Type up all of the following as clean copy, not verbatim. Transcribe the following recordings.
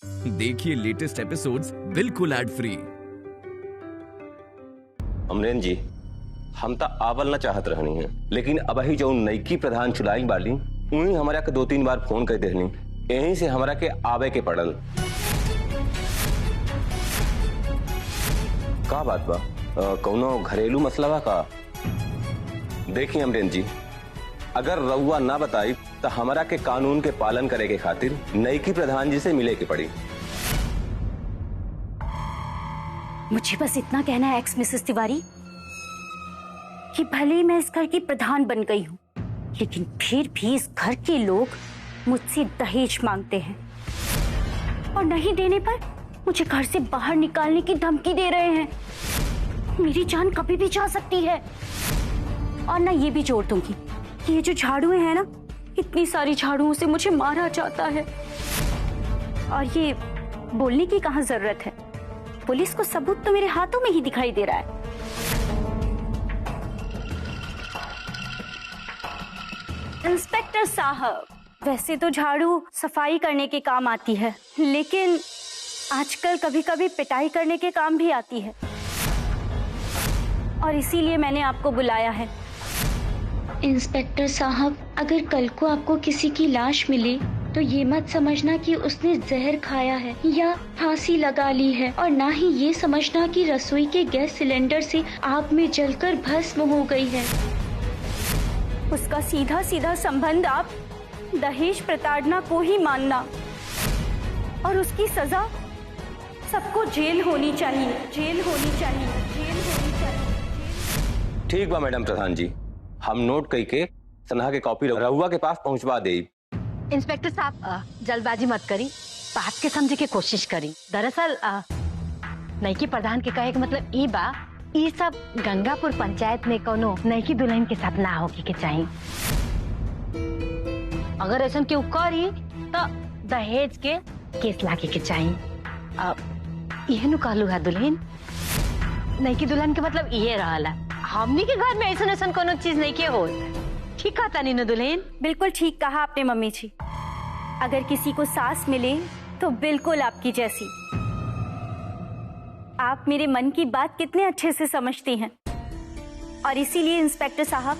देखिए latest episodes बिल्कुल ad free. Amren जी, हम तो आवल न चाहत रहनी है, लेकिन अब ही जो नईकी प्रधान चुनाई वाली उन्हीं हमारा के 2-3 बार फोन कर देहनी, यहीं से हमारा के आवे के पड़ल। का बात बा? कौनो घरेलू मसला बा का? देखिए अमरेन जी, अगर रउआ ना बताई तो हमारा के कानून के पालन करे के खातिर नईकी प्रधान जी से मिले के पड़ी। मुझे बस इतना कहना है एक्स मिसेस तिवारी कि भले ही मैं इस घर की प्रधान बन गई हूँ, लेकिन फिर भी इस घर के लोग मुझसे दहेज मांगते हैं और नहीं देने पर मुझे घर से बाहर निकालने की धमकी दे रहे हैं। मेरी जान कभी भी जा सकती है। और ना ये भी जोड़ दूंगी कि ये जो झाड़ुएं हैं ना, इतनी सारी झाड़ुओं से मुझे मारा जाता है। और ये बोलने की कहाँ जरूरत है, पुलिस को सबूत तो मेरे हाथों में ही दिखाई दे रहा है। इंस्पेक्टर साहब, वैसे तो झाड़ू सफाई करने के काम आती है, लेकिन आजकल कभी कभी पिटाई करने के काम भी आती है, और इसीलिए मैंने आपको बुलाया है। इंस्पेक्टर साहब, अगर कल को आपको किसी की लाश मिले तो ये मत समझना कि उसने जहर खाया है या फांसी लगा ली है, और ना ही ये समझना कि रसोई के गैस सिलेंडर से आग में जलकर भस्म हो गई है। उसका सीधा सीधा संबंध आप दहेज प्रताड़ना को ही मानना, और उसकी सजा सबको जेल होनी चाहिए, जेल होनी चाहिए, जेल होनी चाहिए। ठीक बा मैडम प्रधान जी, हम नोट करके सनहा के कॉपी रहुआ के पास पहुंचवा दे। इंस्पेक्टर साहब, जल्दबाजी मत करी, बात के समझे के कोशिश करी। दरअसल नईकी प्रधान के कहे के मतलब ई बा, ई सब गंगापुर पंचायत में कोनो नईकी दुल्हन के साथ ना होके के चाहिए। अगर ऐसा क्यों करी तो दहेज के केस लाके के चाहिए। यह नु कहलू है दुल्हन, नईकी दुल्हन के मतलब ये रहला। हमनी के घर में ऐसा कोनो चीज नहीं के हो। ठीक कहा नीनू दुल्हन? बिल्कुल ठीक कहा आपने मम्मी जी। अगर किसी को सास मिले तो बिल्कुल आपकी जैसी। आप मेरे मन की बात कितने अच्छे से समझती हैं, और इसीलिए इंस्पेक्टर साहब,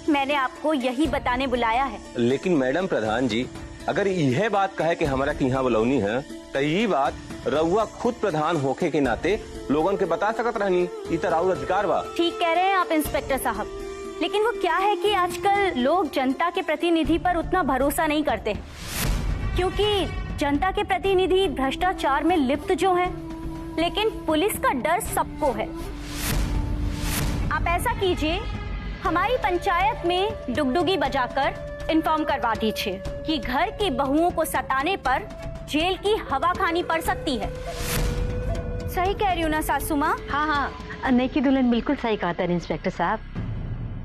मैंने आपको यही बताने बुलाया है। लेकिन मैडम प्रधान जी, अगर यह बात कहे कि हमारा की यहाँ बुलौनी है तो ये बात रउआ खुद प्रधान होके के नाते लोगन के बता सकत रहनी। ई तो राउर अधिकार बा। ठीक कह रहे हैं आप इंस्पेक्टर साहब, लेकिन वो क्या है कि आजकल लोग जनता के प्रतिनिधि पर उतना भरोसा नहीं करते, क्योंकि जनता के प्रतिनिधि भ्रष्टाचार में लिप्त जो है, लेकिन पुलिस का डर सबको है। आप ऐसा कीजिए, हमारी पंचायत में डुगडुगी बजाकर इन्फॉर्म करवा दीजिए कि घर की बहुओं को सताने पर जेल की हवा खानी पड़ सकती है। सही कह रही हूँ ना सासू माँ? हाँ हाँ, नईकी दुल्हन बिल्कुल सही कहा था इंस्पेक्टर साहब।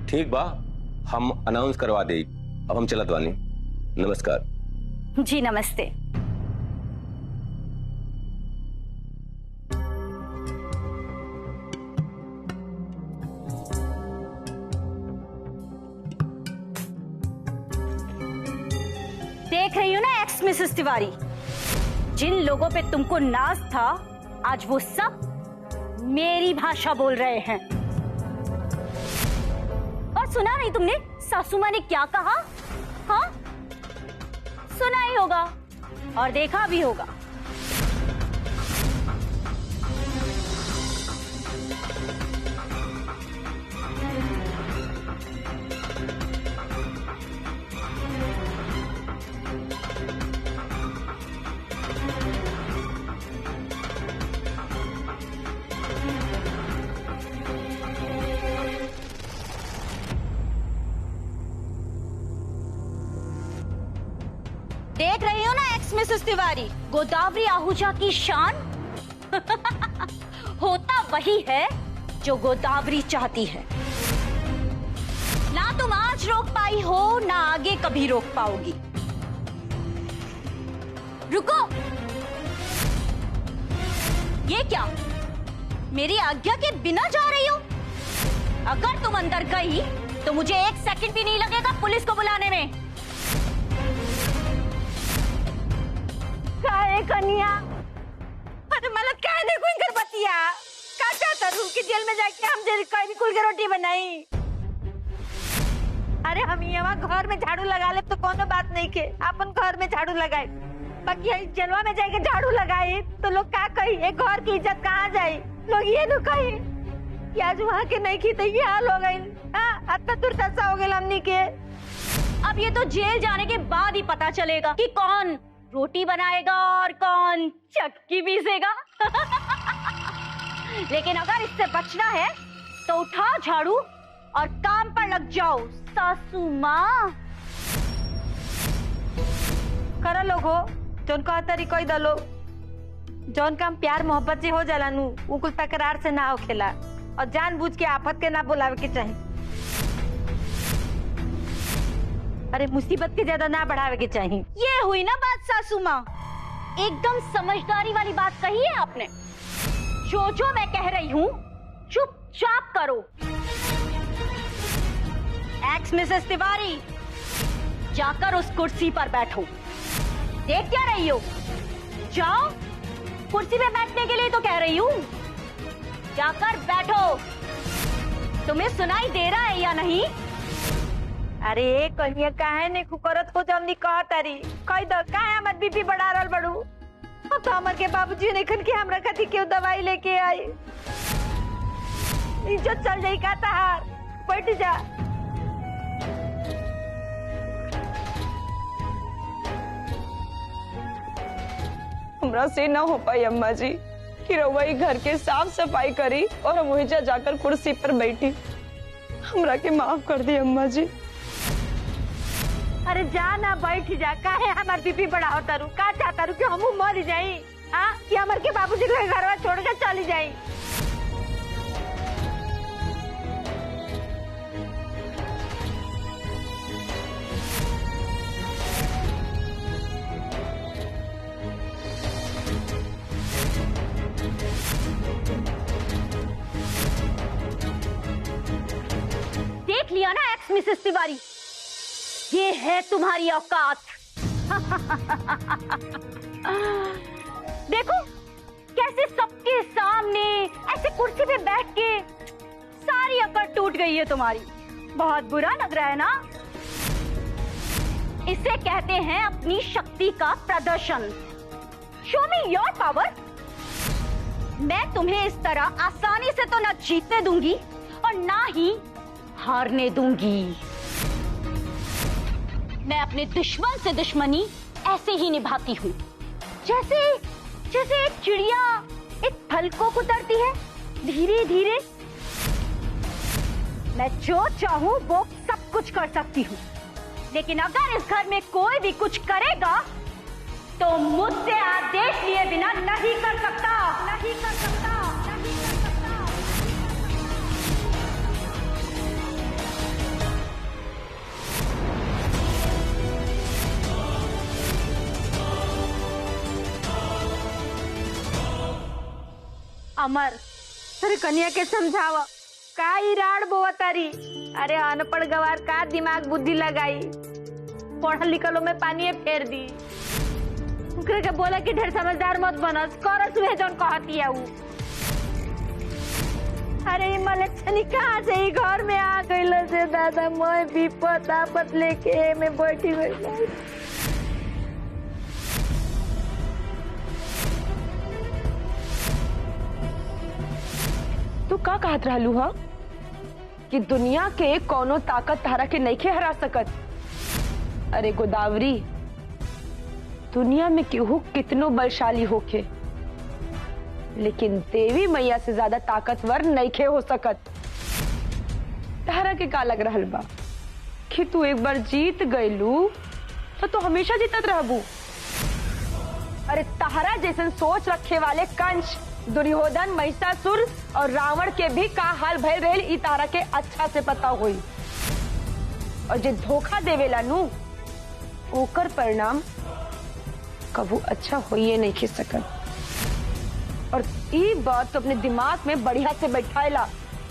ठीक बा, हम अनाउंस करवा दे। अब हम चलत बानी। नमस्कार जी। नमस्ते। देख रही हूँ ना एक्स मिसेस तिवारी, जिन लोगों पे तुमको नाज था, आज वो सब मेरी भाषा बोल रहे हैं। और सुना नहीं तुमने सासू माँ ने क्या कहा? हाँ, सुना ही होगा और देखा भी होगा। देख रही हो ना एक्स मिसेस तिवारी, गोदावरी आहूजा की शान। होता वही है जो गोदावरी चाहती है। ना तुम आज रोक पाई हो, ना आगे कभी रोक पाओगी। रुको, ये क्या? मेरी आज्ञा के बिना जा रही हो? अगर तुम अंदर गई तो मुझे 1 सेकंड भी नहीं लगेगा पुलिस को बुलाने में। क्या है ए कन्या, अरे मला काय देखो इनकर बतिया का चाहता रू कि जेल में जाके हम जेल कई कुल के रोटी बनाई। अरे हम यहाँ घर में झाड़ू लगा ले तो कोनो बात नहीं के, अपन घर में झाड़ू लगाए, बाकी जेलवा में जाके झाड़ू लगाए तो लोग क्या कही, एक घर की इज्जत कहाँ जाए, लोग ये न कही कि आज वहाँ के नहीं की तो ये हाल हो गई। अत्ता दुर्दशा हो गई हमनी के। अब ये तो जेल जाने के बाद ही पता चलेगा कि कौन रोटी बनाएगा और कौन चक्की पीसेगा। लेकिन अगर इससे बचना है तो उठाओ झाड़ू और काम पर लग जाओ सासू माँ। करा लोग हो जौन का तरीका ही दलो, जौन काम प्यार मोहब्बत से हो जाला नु वो कुछ तकरार से ना होखेला और जानबूझ के आफत के ना बुलावे के चाहिए। अरे मुसीबत के ज्यादा ना बढ़ावे के चाहिए। ये हुई ना बात सासू माँ, एकदम समझदारी वाली बात कही है आपने। जो मैं कह रही हूँ चुपचाप करो। एक्स मिसेस तिवारी, जाकर उस कुर्सी पर बैठो। देख क्या रही हो? जाओ, कुर्सी पे बैठने के लिए तो कह रही हूँ, जाकर बैठो। तुम्हें सुनाई दे रहा है या नहीं? अरे कहिए काहे ने खुकरत को जमनी कह तारी कह दो काहे हमर बीपी बढ़ा रहल बड़ू। अब तो हमर के बाबूजी ने खन के हमरा खातिर क्यों दवाई लेके आई। इज्जत चल जाई का तहार, बैठ जा। हमरा से ना हो पाई अम्मा जी कि रउआ घर के साफ सफाई करी और हम वहीं जाकर कुर्सी पर बैठी। हमरा के माफ कर दी अम्मा जी। अरे जा ना बैठ जा, काहे हमार बीपी बढ़ाओ तारू, का चाहता रू कि हम मर जाई? हाँ कि हमर के बाबूजी के घरवा छोड़ के चली जाई? देख लिया ना एक्स मिसेस तिवारी, ये है तुम्हारी औकात। देखो कैसे सबके सामने ऐसे कुर्सी पे बैठ के सारी अकड़ टूट गई है तुम्हारी। बहुत बुरा लग रहा है ना? इसे कहते हैं अपनी शक्ति का प्रदर्शन। Show me your power. मैं तुम्हें इस तरह आसानी से तो न जीतने दूंगी और ना ही हारने दूंगी। मैं अपने दुश्मन से दुश्मनी ऐसे ही निभाती हूँ, जैसे एक चिड़िया एक फल को कुतरती है धीरे धीरे। मैं जो चाहूँ वो सब कुछ कर सकती हूँ, लेकिन अगर इस घर में कोई भी कुछ करेगा तो मुझसे आदेश लिए बिना नहीं कर सकता, नहीं कर सकता, नहीं कर सकता। अमर तेरे कन्या के समझावा का इराड़ बोवा तारी। अरे अनपढ़ गवार का दिमाग बुद्धि लगाई, पढ़ल लिखलो में पानी फेर दी। उनके के बोला कि ढेर समझदार मत बनस, करस वे जौन कहती है ऊ। अरे मलक्षणी कहाँ से ही घर में आ गइल से दादा, मैं विपत आपत लेके मैं बैठी गई। तू का कहत रहलू हा कि दुनिया के कोनो ताकत तारा के नइखे हरा सकत। अरे गोदावरी, दुनिया में केहू कितनो बलशाली होके, लेकिन देवी मैया से ज्यादा ताकतवर नइखे हो सकत। तारा के का लग रहल बा कि तू एक बार जीत गइलू तो तू हमेशा जीतत रहबू। अरे तारा जैसन सोच रखे वाले कंस, दुर्योधन, महिषासुर और रावण के भी का हाल भय रहेल ई तारा के अच्छा से पता होई। और जे धोखा देवेला नु ओकर परिणाम कबू अच्छा होइए नहीं खी सकत। और ई बात तो अपने दिमाग में बढ़िया से बैठाएला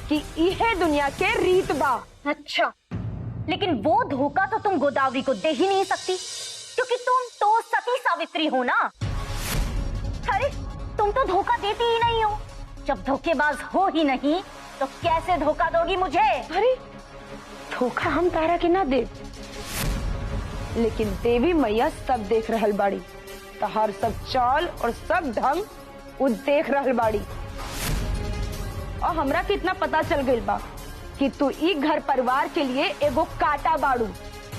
कि इहे दुनिया के रीत बा। अच्छा, लेकिन वो धोखा तो तुम गोदावरी को दे ही नहीं सकती, क्योंकि तुम तो सती सावित्री हो ना। तुम तो धोखा देती ही नहीं हो। जब धोखेबाज हो ही नहीं तो कैसे धोखा दोगी मुझे? अरे धोखा हम तारा के ना दे, लेकिन देवी मैया सब देख रहल बाड़ी। तहार सब चाल और सब ढंग वो देख रहल बाड़ी। और हमरा के इतना पता चल गइल बा कि तू ई घर परिवार के लिए एगो कांटा बाड़ू,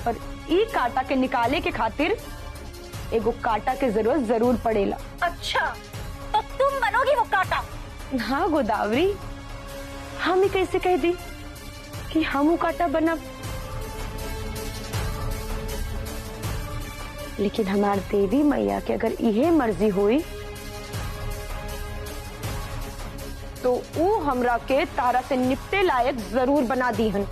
पर ई कांटा के निकाले के खातिर एगो कांटा के जरूरत जरूर पड़ेला। अच्छा, तो तुम बनोगी वो कांटा? हाँ गोदावरी, हम ही कैसे कह दी कि हम वो कांटा बनब? लेकिन हमार देवी मैया के अगर इहे मर्जी हुई तो वो हमरा के तारा से निपटे लायक जरूर बना दी हन।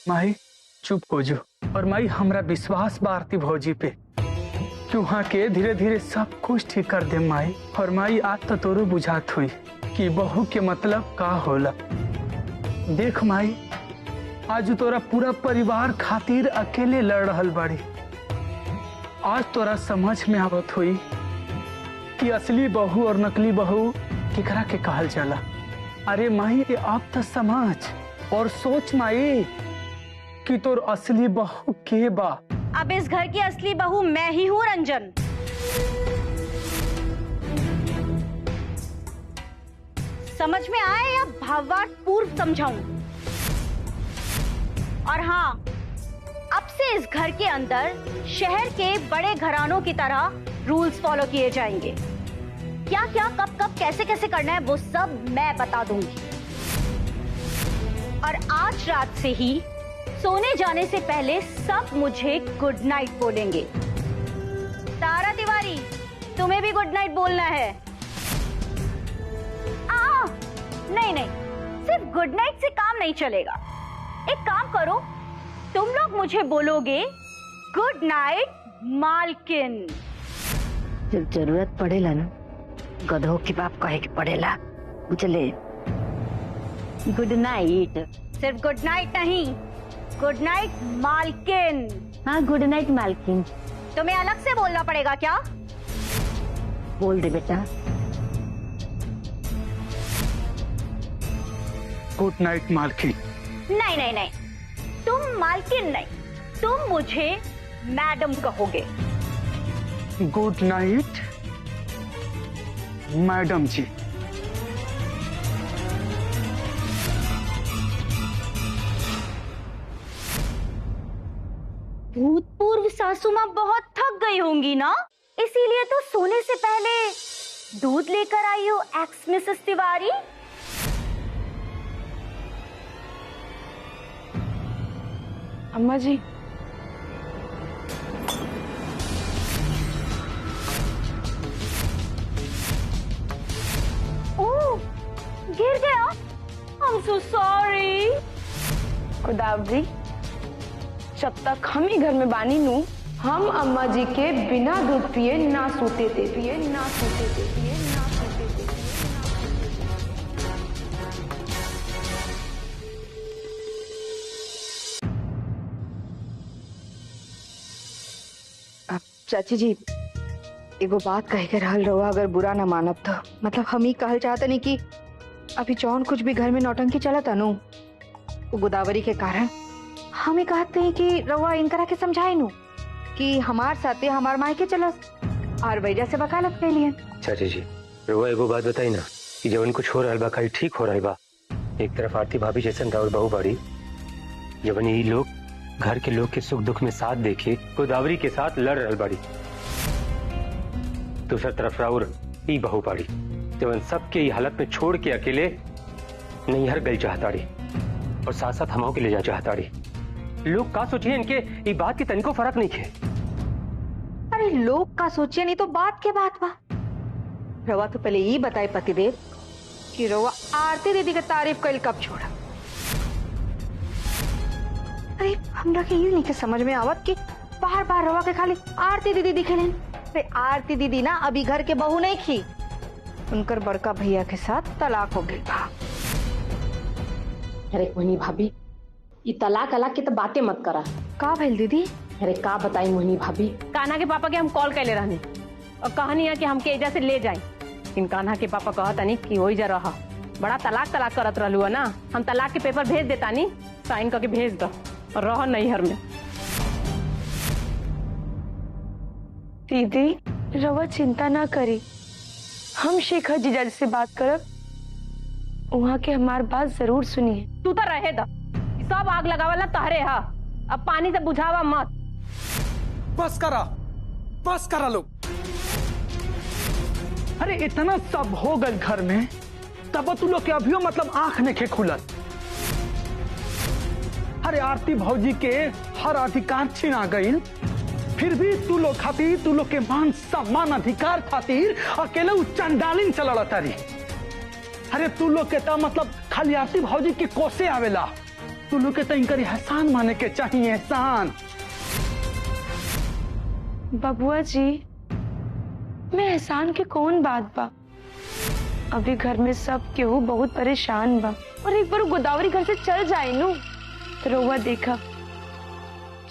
माई चुप हो जो। और माई हमरा विश्वास बा आरती भौजी पे कि वहाँ के धीरे धीरे सब कुछ ठीक कर दे माई। और माई आज तो तोरो बुझात हुई कि बहू के मतलब का होला। देख माई, आज तोरा पूरा परिवार खातिर अकेले लड़ रहल बाड़ी। आज तोरा समझ में आवत हुई कि असली बहू और नकली बहू केकरा के कहल जाला। अरे माई, अब तो समझ और सोच माई कि तोर असली बहू के बा। अब इस घर की असली बहू मैं ही हूँ रंजन। समझ में आए या भावार्थ पूर्व समझाऊं? और हाँ, अब से इस घर के अंदर शहर के बड़े घरानों की तरह रूल्स फॉलो किए जाएंगे। क्या क्या कब कब कैसे कैसे करना है वो सब मैं बता दूंगी। और आज रात से ही सोने जाने से पहले सब मुझे गुड नाइट बोलेंगे। तारा तिवारी, तुम्हें भी गुड नाइट बोलना है। नहीं नहीं, सिर्फ गुड नाइट से काम नहीं चलेगा। एक काम करो, तुम लोग मुझे बोलोगे गुड नाइट मालकिन। जब जरूरत पड़ेला ना, गधों के बाप कहे के पड़ेला। चले, गुड नाइट। सिर्फ गुड नाइट नहीं, गुड नाइट मालकिन। हाँ, गुड नाइट मालकिन। तुम्हें अलग से बोलना पड़ेगा क्या? बोल दे बेटा। गुड नाइट मालकिन। नहीं नहीं नहीं, तुम मालकिन नहीं, तुम मुझे मैडम कहोगे। गुड नाइट मैडम जी। भूतपूर्व सासू माँ बहुत थक गई होंगी ना, इसीलिए तो सोने से पहले दूध लेकर आई हो एक्स मिसेस तिवारी। अम्मा जी, ओह, गिर गया। I'm so sorry। गोदावरी, जब तक हम ही घर में बानी नू, हम अम्मा जी के बिना दूध पिए ना सोते थे, पिए ना सोते थे, पिए ना सोते थे। अब चाची जी, एगो बात कह के रहल रहो, अगर बुरा ना मानब तो। मतलब हम ही कहल चाहते नहीं कि अभी जौन कुछ भी घर में नौटंकी चला था नु, वो गोदावरी के कारण हम ही कहते हैं कि रवा इनकरा के समझाए नु कि हमार साथे हमार मायके चलस और वजह से वकालत के लिए। चाची जी, रवा एगो बात बताई ना कि जवन कुछ हो रहा बा कहीं ठीक हो रहा बा। एक तरफ आरती भाभी जैसन राउर बहू बाड़ी, जवन ये लोग घर के लोग के सुख दुख में साथ देखे गोदावरी के साथ लड़ रहा बाड़ी। दूसरी तरफ राउर ई बहू बाड़ी, जवन सबके ये हालत में छोड़ के अकेले नैहर गई चाहताड़ी और साथ साथ हमाओं के ले जा चाहताड़ी। लोग का सोचिए, इनके ये बात की तनिको फर्क नहीं है। अरे लोग का सोचिए नहीं तो बात के बात बा। रवा तो पहले ये बताए पतिदेव कि रवा आरती दीदी का तारीफ कल कब छोड़ा। अरे हमरा के यूं नहीं के समझ में आवत कि बार बार रवा के खाली आरती दीदी दिखेलें। से आरती दीदी ना अभी घर के बहू नहीं खी, उनकर बड़का भैया के साथ तलाक हो गई बा। अरे मोहिनी भाभी, ये तलाक अलाक की तो बातें मत करा। का भइल दीदी? अरे का बताई मोहिनी भाभी, कान्हा के पापा के हम कॉल कैले रहनी और कहानी है कि हमके एजा से ले जाए, लेकिन कान्हा के पापा कहता नहीं कि वही जा रहा बड़ा तलाक करत रहलू है ना। हम तलाक के पेपर भेज देता नहीं, साइन करके भेज दो और रह नैहर में। दीदी रवा चिंता ना करी, हम शेखर जीजा जी से बात करब, वहाँ के हमार बात जरूर सुनिए। तू तो रहे दा, सब आग लगावला तहरे हा, अब पानी से बुझावा मत। बस करा लोग। अरे इतना सब हो गल घर में, तब तू लोग के अभियो मतलब आंख ने खुलत। अरे आरती भौजी के हर अधिकार छीना गई, फिर भी तू लोग के मान सम्मान अधिकार खातिर अकेले उ चंडालिन से लड़ता रही। अरे तू लोग के मतलब खाली आरती भौजी के कोसे आवेला, तू लोग के इनकर एहसान माने के चाहिए, एहसान। बबुआ जी, मैं एहसान के कौन बात बा, अभी घर में सब केहू बहुत परेशान बा, और एक बार गोदावरी घर से चल जाए नु तो रउआ देखा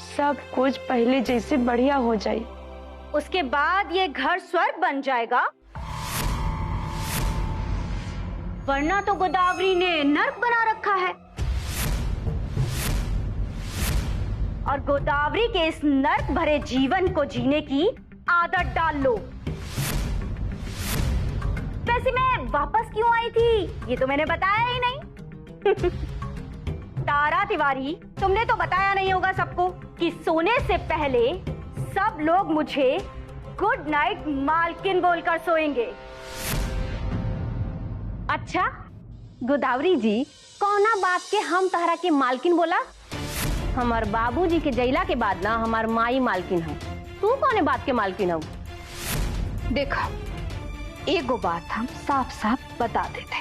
सब कुछ पहले जैसे बढ़िया हो जाए, उसके बाद ये घर स्वर्ग बन जाएगा, वरना तो गोदावरी ने नर्क बना रखा है। और गोदावरी के इस नर्क भरे जीवन को जीने की आदत डाल लो। वैसे मैं वापस क्यों आई थी ये तो मैंने बताया ही नहीं। तारा तिवारी, तुमने तो बताया नहीं होगा सबको कि सोने से पहले सब लोग मुझे गुड नाइट मालकिन बोलकर सोएंगे। अच्छा गोदावरी जी, कौना बात के हम तहरा के मालकिन बोला? हमार बाबूजी के जैला के बाद ना हमार माई मालकिन है, तू कौने बात के मालकिन है? देखा, एगो बात हम साफ साफ बता देते,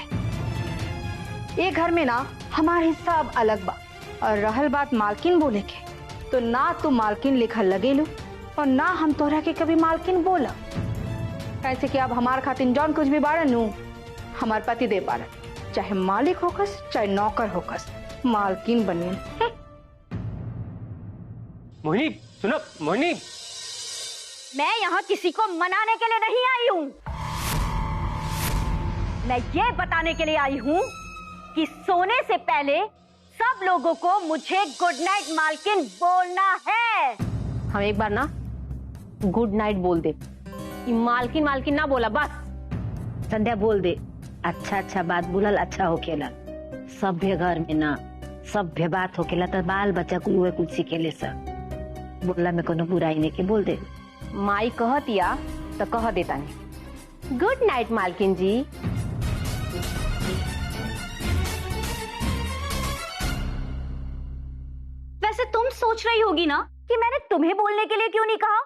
ये घर में ना हमारे हिस्सा अब अलग बा, और रहल बात मालकिन बोले के, तो ना तू मालकिन लिखल लगे लो और ना हम तोहरा के कभी मालकिन बोला। कैसे कि अब हमार खातिर जौन कुछ भी बारन नु हमार पति दे पारन, चाहे मालिक होकस चाहे नौकर होकस, मालकिन बने। मोहिनी सुनो, मोहिनी मैं यहाँ किसी को मनाने के लिए नहीं आई हूँ, मैं ये बताने के लिए आई हूँ कि सोने से पहले सब लोगों को मुझे गुड नाइट मालकिन बोलना है। हम एक बार ना गुड नाइट बोल दे, मालकिन मालकिन ना बोला बस। संध्या बोल दे, अच्छा बात बोलल अच्छा होकेला, सभ्य घर में ना सभ्य बात होकेला, तो बाल बच्चा कुछ सीखेले सब, बोला में कोनो बुराई नहीं के बोल दे। माई कहतिया तो कह देता नहीं, गुड नाइट मालकिन जी। वैसे तुम सोच रही होगी ना कि मैंने तुम्हें बोलने के लिए क्यों नहीं कहा।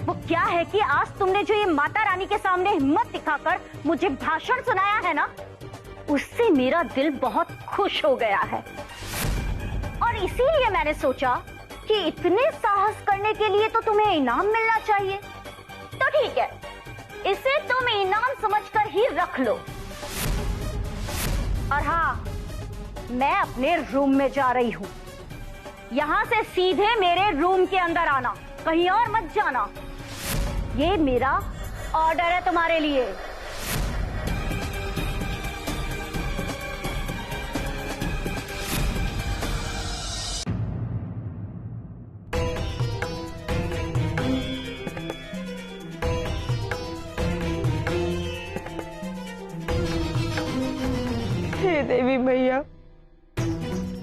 वो क्या है कि आज तुमने जो ये माता रानी के सामने हिम्मत दिखाकर मुझे भाषण सुनाया है ना, उससे मेरा दिल बहुत खुश हो गया है, और इसीलिए मैंने सोचा कि इतने साहस करने के लिए तो तुम्हें इनाम मिलना चाहिए। तो ठीक है, इसे तुम इनाम समझकर ही रख लो। और हाँ, मैं अपने रूम में जा रही हूँ, यहाँ से सीधे मेरे रूम के अंदर आना, कहीं और मत जाना। ये मेरा ऑर्डर है तुम्हारे लिए। हे देवी मैया,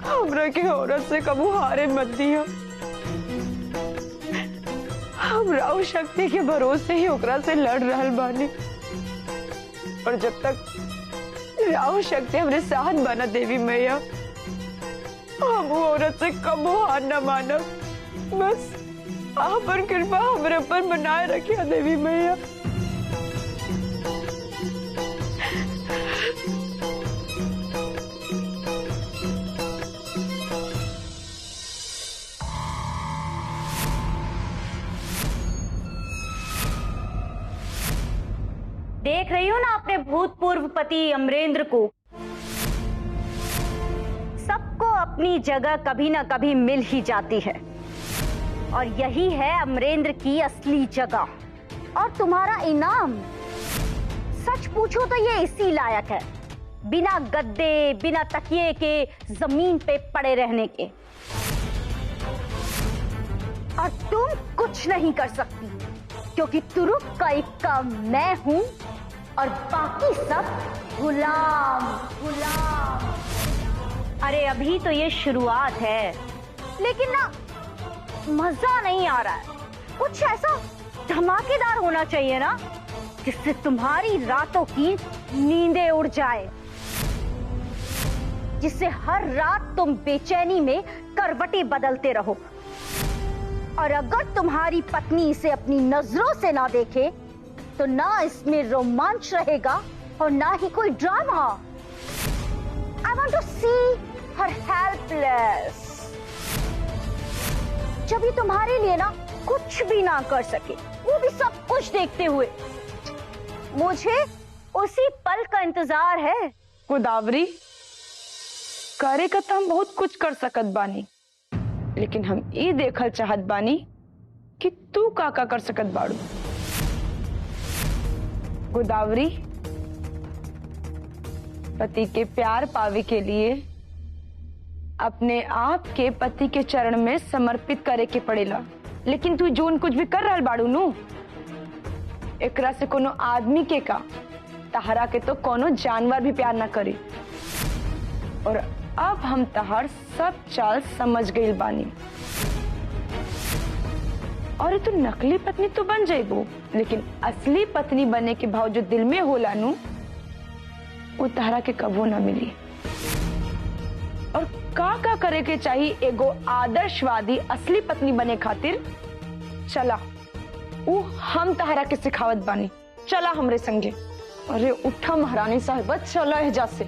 हमरा के औरत से कबू हारे मत दिया, हम राव शक्ति के भरोसे ही ओकरा से लड़ रहल बानी, और जब तक राव शक्ति हमरे साथ बना देवी मैया, हम वो औरत से कबू हार न मानब। बस आपन कृपा हमरे ऊपर बनाए रखिया देवी मैया। देख रही हूँ ना अपने भूतपूर्व पति अमरेंद्र को। सबको अपनी जगह कभी ना कभी मिल ही जाती है और यही है अमरेंद्र की असली जगह। और तुम्हारा इनाम, सच पूछो तो ये इसी लायक है, बिना गद्दे बिना तकिए के जमीन पे पड़े रहने के। और तुम कुछ नहीं कर सकती क्योंकि तुरुप का एक काम मैं हूं और बाकी सब गुलाम गुलाम। अरे अभी तो ये शुरुआत है, लेकिन ना मजा नहीं आ रहा है। कुछ ऐसा धमाकेदार होना चाहिए ना जिससे तुम्हारी रातों की नींदें उड़ जाए, जिससे हर रात तुम बेचैनी में करवटें बदलते रहो। और अगर तुम्हारी पत्नी इसे अपनी नजरों से ना देखे तो ना इसमें रोमांच रहेगा और ना ही कोई drama. I want to see her helpless। जब ये तुम्हारे लिए ना कुछ भी ना कर सके, वो भी सब कुछ देखते हुए, मुझे उसी पल का इंतजार है। गोदावरी, करे का तो हम बहुत कुछ कर सकत बानी, लेकिन हम ये देखल चाहत बानी कि तू का कर सकत बाड़ू। गोदावरी, पति के प्यार पावे के लिए अपने आप के पति के चरण में समर्पित करे के पड़ेला। लेकिन तू जोन कुछ भी कर रहल बाड़ू नु, एकरा से कोनो आदमी के का, तहरा के तो कोनो जानवर भी प्यार ना करे। और अब हम तहार सब चाल समझ गई बानी। और तू नकली पत्नी तो बन जाइबो, लेकिन असली पत्नी बनने के भाव जो दिल में होला नु, वो तहरा के कबो ना मिली। और का करे के चाहिए एगो आदर्शवादी असली पत्नी बने खातिर? चला, वो हम तहरा के सिखावत बानी। चला हमरे संगे। अरे उठा महारानी साहिबा, चला एजा से।